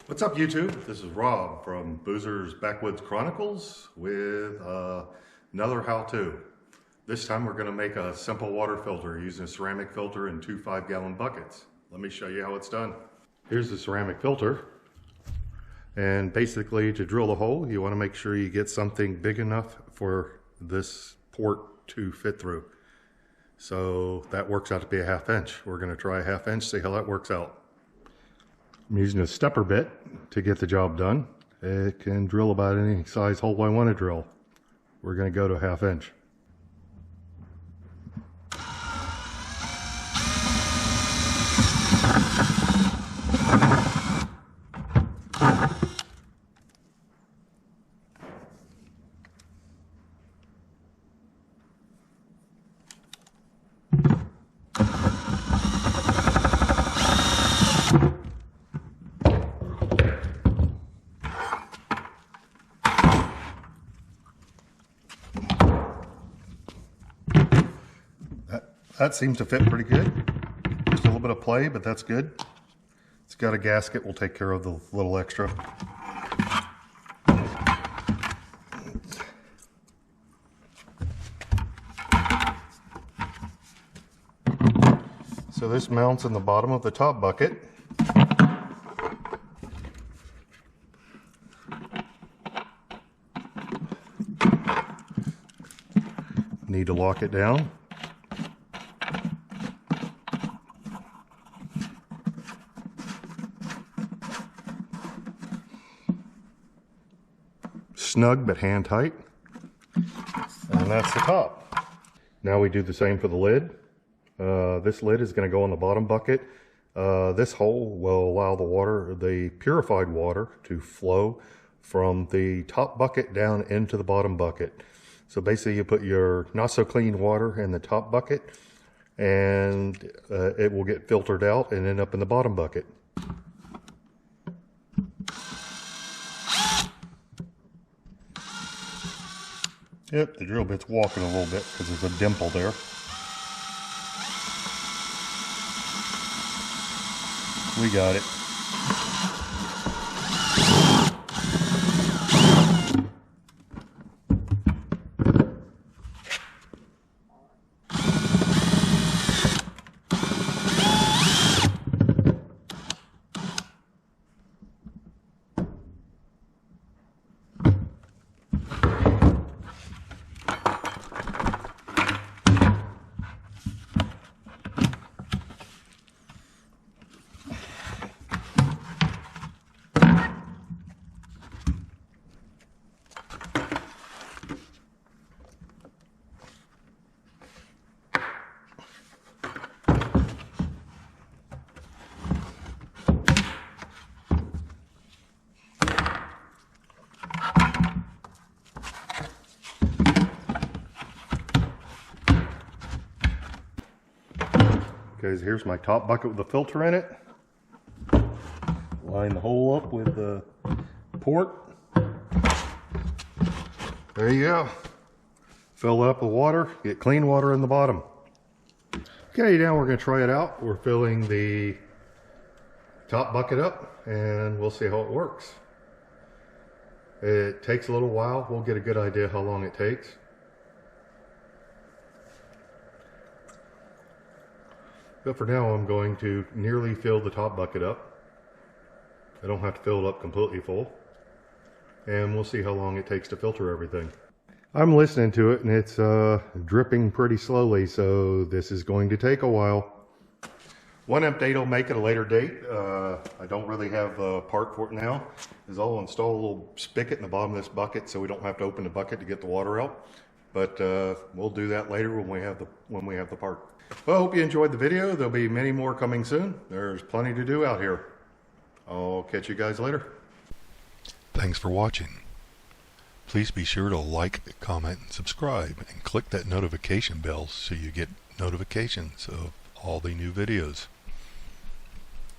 What's up, YouTube? This is Rob from Boozer's Backwoods Chronicles with another how-to. This time we're going to make a simple water filter using a ceramic filter in two 5-gallon buckets. Let me show you how it's done. Here's the ceramic filter, and basically to drill the hole you want to make sure you get something big enough for this port to fit through. So that works out to be a 1/2 inch. We're going to try a 1/2 inch, see how that works out. I'm using a stepper bit to get the job done. It can drill about any size hole I want to drill. We're going to go to a 1/2 inch. That seems to fit pretty good. Just a little bit of play, but that's good. It's got a gasket, we'll take care of the little extra. So this mounts in the bottom of the top bucket. Need to lock it down. Snug but hand tight, and that's the top. Now we do the same for the lid. This lid is going to go in the bottom bucket. This hole will allow the purified water to flow from the top bucket down into the bottom bucket. So basically you put your not so clean water in the top bucket and it will get filtered out and end up in the bottom bucket. Yep, the drill bit's walking a little bit because there's a dimple there. We got it. Okay, here's my top bucket with the filter in it. Line the hole up with the port. There you go. Fill it up with water, get clean water in the bottom. Okay, now we're going to try it out. We're filling the top bucket up and we'll see how it works. It takes a little while. We'll get a good idea how long it takes. But for now, I'm going to nearly fill the top bucket up. I don't have to fill it up completely full. And we'll see how long it takes to filter everything. I'm listening to it and it's dripping pretty slowly, so this is going to take a while. One update I'll make at a later date. I don't really have a part for it now. Is I'll install a little spigot in the bottom of this bucket so we don't have to open the bucket to get the water out. But we'll do that later when we have the part. Well, I hope you enjoyed the video. There'll be many more coming soon. There's plenty to do out here. I'll catch you guys later. Thanks for watching. Please be sure to like, comment, and subscribe, and click that notification bell so you get notifications of all the new videos.